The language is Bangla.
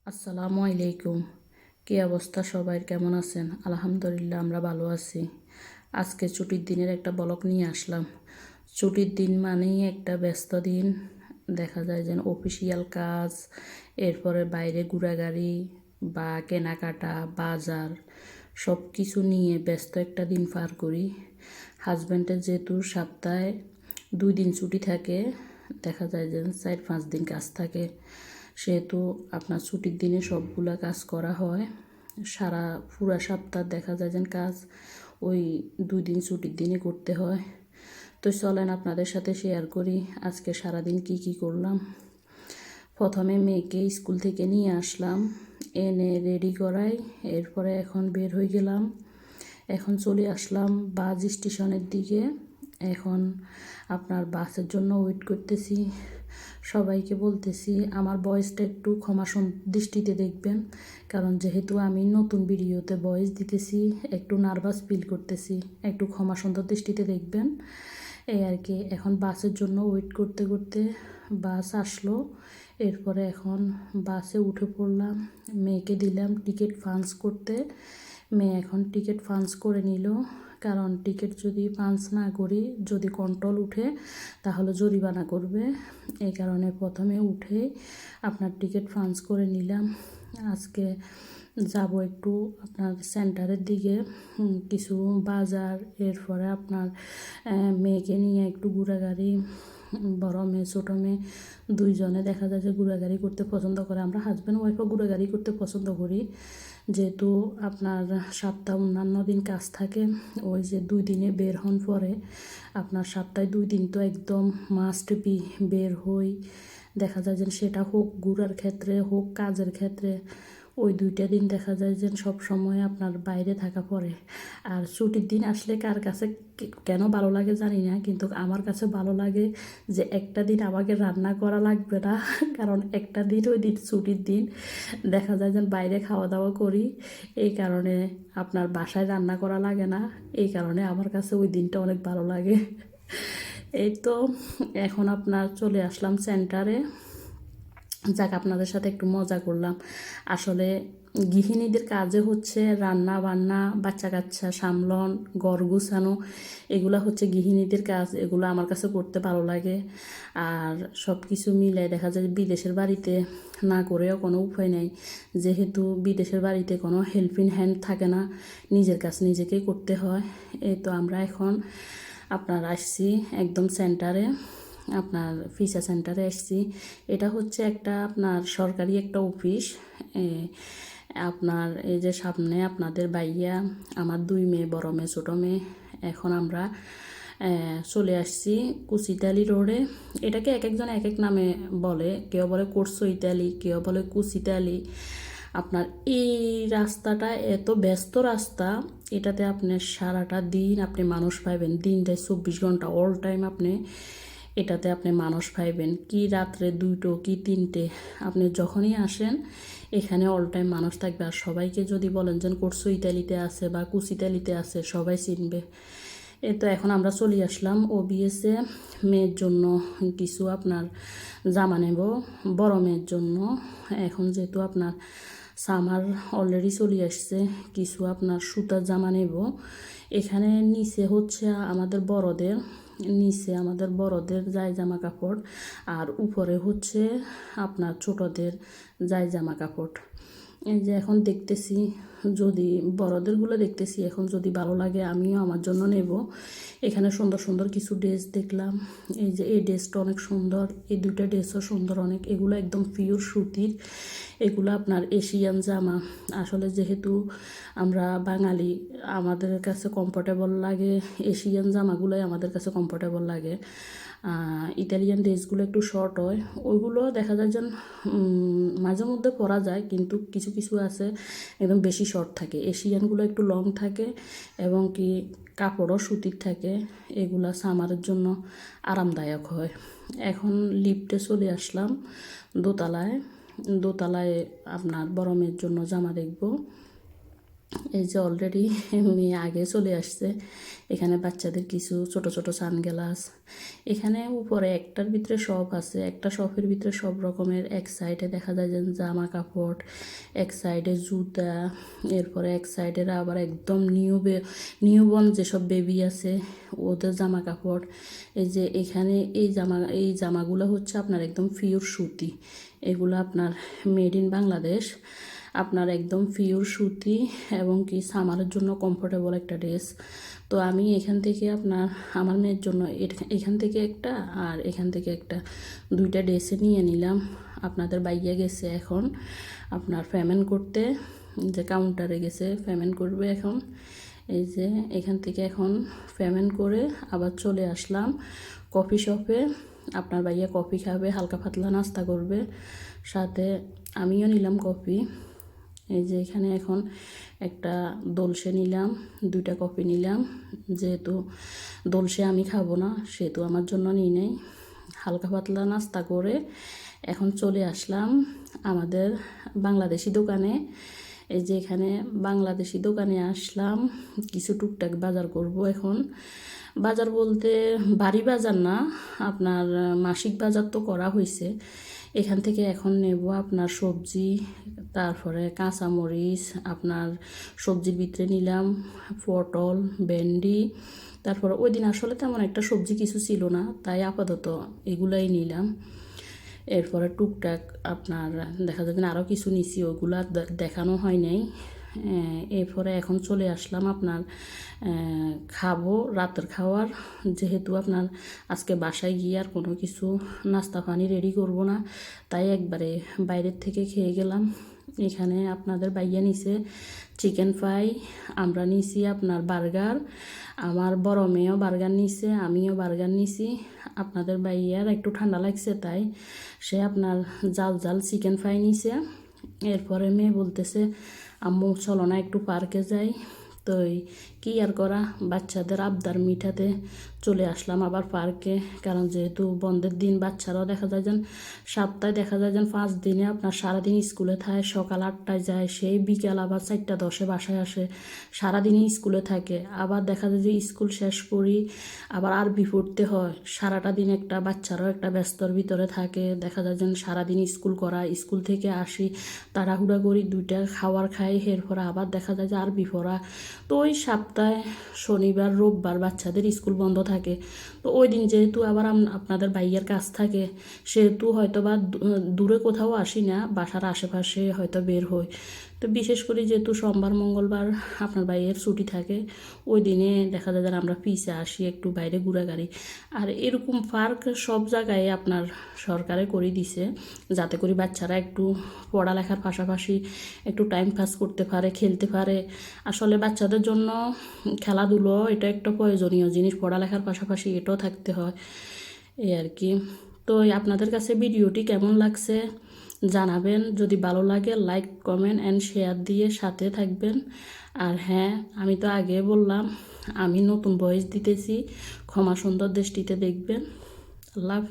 আসসালামু আলাইকুম। কী অবস্থা সবাই, কেমন আছেন? আলহামদুলিল্লাহ আমরা ভালো আছি। আজকে ছুটির দিনের একটা ব্লগ নিয়ে আসলাম। ছুটির দিন মানেই একটা ব্যস্ত দিন। দেখা যায় যেন অফিসিয়াল কাজ, এরপরে বাইরে ঘোরাঘুরি বা কেনাকাটা, বাজার সব কিছু নিয়ে ব্যস্ত একটা দিন পার করি। হাজব্যান্ডের যেহেতু সপ্তাহে 2 দিন ছুটি থাকে, দেখা যায় যে 4-5 দিন কাজ থাকে, সেহেতু আপনার ছুটির দিনে সবগুলা কাজ করা হয়। সারা পুরা সপ্তাহ দেখা যায় যে কাজ ওই 2 দিন ছুটির দিনে করতে হয়। তো চলেন আপনাদের সাথে শেয়ার করি আজকে সারাদিন কি করলাম। প্রথমে মেয়েকে স্কুল থেকে নিয়ে আসলাম, এনে রেডি করাই, এরপরে এখন বের হয়ে গেলাম। এখন চলে আসলাম বাস স্টেশনের দিকে। এখন আপনার বাসের জন্য ওয়েট করতেছি। সবাইকে বলতেছি আমার ভয়েসটা একটু দৃষ্টিতে দেখবেন, কারণ যেহেতু আমি নতুন ভিডিওতে ভয়েস দিতেছি, একটু নার্ভাস ফিল করতেছি, একটু ক্ষমাসুন্দর দৃষ্টিতে দেখবেন, এই আর কি। এখন বাসের জন্য ওয়েট করতে করতে বাস আসলো। এরপরে এখন বাসে উঠে পড়লাম, মেয়েকে দিলাম টিকিট পাঞ্চ করতে। মেয়ে এখন টিকিট পাঞ্চ করে নিল, কারণ টিকিট যদি পাঞ্চ না করি, যদি কন্ট্রোল উঠে তাহলে জরিমানা করবে। এই কারণে প্রথমে উঠে আপনার টিকিট পাঞ্চ করে নিলাম। আজকে যাব একটু আপনার সেন্টারের দিকে, কিছু বাজার, এরপরে আপনার মেয়েকে নিয়ে একটু ঘোরাঘুরি। বড় মেয়ে ছোটো মেয়ে দুইজনে দেখা যায় যে ঘোরাঘুরি করতে পছন্দ করে। আমরা হাজব্যান্ড ওয়াইফও ঘোরাঘুরি করতে পছন্দ করি, যেহেতু আপনার সপ্তাহ অন্যান্য দিন কাজ থাকে। ওই যে 2 দিনে বের হন পরে আপনার সপ্তাহে 2 দিন তো একদম মাস্ট বি বের হই। দেখা যায় যে সেটা হোক ঘোরার ক্ষেত্রে, হোক কাজের ক্ষেত্রে, ওই 2টা দিন দেখা যায় যে সব সময় আপনার বাইরে থাকা পড়ে। আর ছুটির দিন আসলে কার কাছে কেন ভালো লাগে জানি না, কিন্তু আমার কাছে ভালো লাগে যে একটা দিন আমাকে রান্না করা লাগবে না। কারণ একটা দিন ওই দিন ছুটির দিন দেখা যায় যে বাইরে খাওয়া দাওয়া করি, এই কারণে আপনার বাসায় রান্না করা লাগে না। এই কারণে আমার কাছে ওই দিনটা অনেক ভালো লাগে। এই তো এখন আপনার চলে আসলাম সেন্টারে। যাক, আপনাদের সাথে একটু মজা করলাম। আসলে গৃহিণীদের কাজে হচ্ছে রান্না বান্না, বাচ্চা কাচ্চা সামলন, ঘর গুছানো, এগুলো হচ্ছে গৃহিণীদের কাজ। এগুলো আমার কাছে করতে ভালো লাগে। আর সব কিছু মিলে দেখা যায় বিদেশের বাড়িতে না করেও কোনো উপায় নেই, যেহেতু বিদেশের বাড়িতে কোনো হেল্পিং হ্যান্ড থাকে না, নিজের কাজ নিজেকেই করতে হয়। এই তো আমরা এখন আপনার আসছি একদম সেন্টারে, আপনার ফিসা সেন্টারে আসছি। এটা হচ্ছে একটা আপনার সরকারি একটা অফিস। আপনার এই যে সামনে আপনাদের ভাইয়া, আমার 2 মেয়ে, বড় মেয়ে ছোটো মেয়ে। এখন আমরা চলে আসছি কুচিতালি রোডে। এটাকে এক একজন এক এক নামে বলে, কেউ বলে কোরসো ইতালি, কেউ বলে কুচিতালি। আপনার এই রাস্তাটা এত ব্যস্ত রাস্তা, এটাতে আপনি সারাটা দিন আপনি মানুষ পাইবেন, দিনটায় 24 ঘন্টা অল টাইম আপনি এটাতে আপনি মানুষ পাইবেন। কি রাত্রে 2টো কি 3টে, আপনি যখনই আসেন এখানে অল টাইম মানুষ থাকবে। আর সবাইকে যদি বলেন যে কোরসো ইতালিতে আছে বা কুচিতালিতে আছে, সবাই চিনবে। এই তো এখন আমরা চলে আসলাম ওবিএসে। মেয়ের জন্য কিছু আপনার জামা নেব, বড় মেয়ের জন্য। এখন যেহেতু আপনার সামার অলরেডি চলে আসছে, কিছু আপনার সুতার জামা নেব। এখানে নিচে হচ্ছে আমাদের বড়দের যায় জামা কাপড়, আর উপরে হচ্ছে আপনার ছোটদের যায় জামা কাপড়। এই যে এখন দেখতেছি, যদি বড়দেরগুলো দেখতেছি, এখন যদি ভালো লাগে আমিও আমার জন্য নেব। এখানে সুন্দর সুন্দর কিছু ড্রেস দেখলাম। এই যে এই ড্রেসটা অনেক সুন্দর, এই 2টা ড্রেসও সুন্দর অনেক। এগুলো একদম পিওর সুতির, এগুলো আপনার এশিয়ান জামা। আসলে যেহেতু আমরা বাঙালি, আমাদের কাছে কমফোর্টেবল লাগে, এশিয়ান জামাগুলোই আমাদের কাছে কমফোর্টেবল লাগে। ইতালিয়ান ড্রেসগুলো একটু শর্ট হয়, ওইগুলো দেখা যায় যে মাঝে মধ্যে পরা যায়, কিন্তু কিছু কিছু আছে একদম বেশি শর্ট থাকে। এশিয়ানগুলো একটু লং থাকে এবং কি কাপড়ও সুতির থাকে, এগুলা সামারের জন্য আরামদায়ক হয়। এখন লিফটে চলে আসলাম দোতলায়। দোতলায় আপনার বড় মেয়ের জন্য জামা দেখব। এই যে অলরেডি মেয়ে আগে চলে আসছে। এখানে বাচ্চাদের কিছু ছোট ছোট সানগ্লাস, এখানে উপরে একটার ভিতরে শপ আছে, একটা শপের ভিতরে সব রকমের, এক সাইডে দেখা যায় যে জামা কাপড়, এক সাইডে জুতা, এরপরে এক সাইডের আবার একদম নিউবর্ন যেসব বেবি আছে ওদের জামা কাপড়। এই যে এখানে এই জামাগুলো হচ্ছে আপনার একদম পিওর সুতি, এগুলো আপনার মেড ইন বাংলাদেশ, আপনার একদম পিওর সুতি এবং কি সামারের জন্য কমফোর্টেবল একটা ড্রেস। তো আমি এখান থেকে আমার মেয়ের জন্য এখান থেকে একটা আর এখান থেকে একটা, দুইটা ড্রেসে নিয়ে নিলাম। আপনাদের বাইয়া গেছে এখন আপনার পেমেন্ট করতে, যে কাউন্টারে গেছে পেমেন্ট করবে এখন। এই যে এখান থেকে এখন পেমেন্ট করে আবার চলে আসলাম কফি শপে। আপনার ভাইয়া কফি খাবে, হালকা পাতলা নাস্তা করবে, সাথে আমিও নিলাম কফি। এই যে এখানে এখন একটা দোলসে নিলাম, দুইটা কফি নিলাম, যেহেতু দোলসে আমি খাবো না সেহেতু আমার জন্য নিই নেই। হালকা পাতলা নাস্তা করে এখন চলে আসলাম আমাদের বাংলাদেশি দোকানে। এই যে এখানে বাংলাদেশি দোকানে আসলাম, কিছু টুকটাক বাজার করব এখন। বাজার বলতে বাড়ি বাজার না, আপনার মাসিক বাজার তো করা হয়েছে। এখান থেকে এখন নেব আপনার সবজি, তারপরে কাঁচামরিচ, আপনার সবজির ভিতরে নিলাম পটল, ভেন্ডি, তারপরে ওই দিন আসলে তেমন একটা সবজি কিছু ছিল না, তাই আপাতত এগুলাই নিলাম। এরপরে টুকটাক আপনার দেখা যায় আরও কিছু নিছি, ওগুলো দেখানো হয় নাই। এরপরে এখন চলে আসলাম আপনার খাবো রাতের খাওয়ার, যেহেতু আপনার আজকে বাসায় গিয়ে আর কোনো কিছু নাস্তা পানি রেডি করব না, তাই একবারে বাইরের থেকে খেয়ে গেলাম। এখানে আপনাদের বাইয়া নিছে চিকেন ফ্রাই, আমরা নিছি আপনার বার্গার, আমার বড় মেয়েও বার্গার নিছে, আমিও বার্গার নিছি। আপনাদের বাইয়ার একটু ঠান্ডা লাগছে তাই সে আপনার জাল জাল চিকেন ফ্রাই নিছে। এরপরে মেয়ে বলতেছে আম্মু চলো না একটু পার্কে যাই। তো কি আর করা, বাচ্চাদের আবদার মিটাতে চলে আসলাম আবার পার্কে, কারণ যেহেতু বন্ধের দিন বাচ্চারাও দেখা যায় যেন সপ্তাহে দেখা যায় যেন 5 দিনে আপনার সারাদিন স্কুলে থাকে, সকাল 8টায় যায়, সেই বিকাল আবার 4টা 10-এ বাসায় আসে, সারাদিনই স্কুলে থাকে। আবার দেখা যায় যে স্কুল শেষ করি আবার আরবি পড়তে হয়, সারাটা দিন একটা বাচ্চারাও একটা ব্যস্তর ভিতরে থাকে, দেখা যায় যেন সারাদিন স্কুল করা, স্কুল থেকে আসি তাড়াহুড়া করি, 2টা খাবার খাই, এরপরে আবার দেখা যায় যে আরবি পড়া। তো ওই সপ্তাহে শনিবার রোববার বাচ্চাদের স্কুল বন্ধ থাকে, তো ওই দিন যেহেতু আবার আপনাদের বাইয়ের কাজ থাকে সেহেতু হয়তো বা দূরে কোথাও আসি না, বাসার আশেপাশে হয়তো বের হই। তো বিশেষ করে যেহেতু সোমবার মঙ্গলবার আপনার বাইয়ের ছুটি থাকে, ওই দিনে দেখা যায় যে আমরা পিছে আসি একটু বাইরে ঘোরাঘুরি। আর এরকম পার্ক সব জায়গায় আপনার সরকারে করে দিছে, যাতে করে বাচ্চারা একটু পড়ালেখার পাশাপাশি একটু টাইম পাস করতে পারে, খেলতে পারে। আসলে বাচ্চাদের জন্য খেলাধুলো এটা একটা প্রয়োজনীয় জিনিস, পড়ালেখার পাশাপাশি এটাও থাকতে হয়, এই আর কি। তো আপনাদের কাছে ভিডিওটি কেমন লাগছে জানাবেন, যদি ভালো লাগে লাইক কমেন্ট অ্যান্ড শেয়ার দিয়ে সাথে থাকবেন। আর হ্যাঁ, আমি তো আগে বললাম আমি নতুন ভয়েস দিতেছি, ক্ষমা সুন্দর দৃষ্টিতে দেখবেন। আল্লাহ হাফেজ।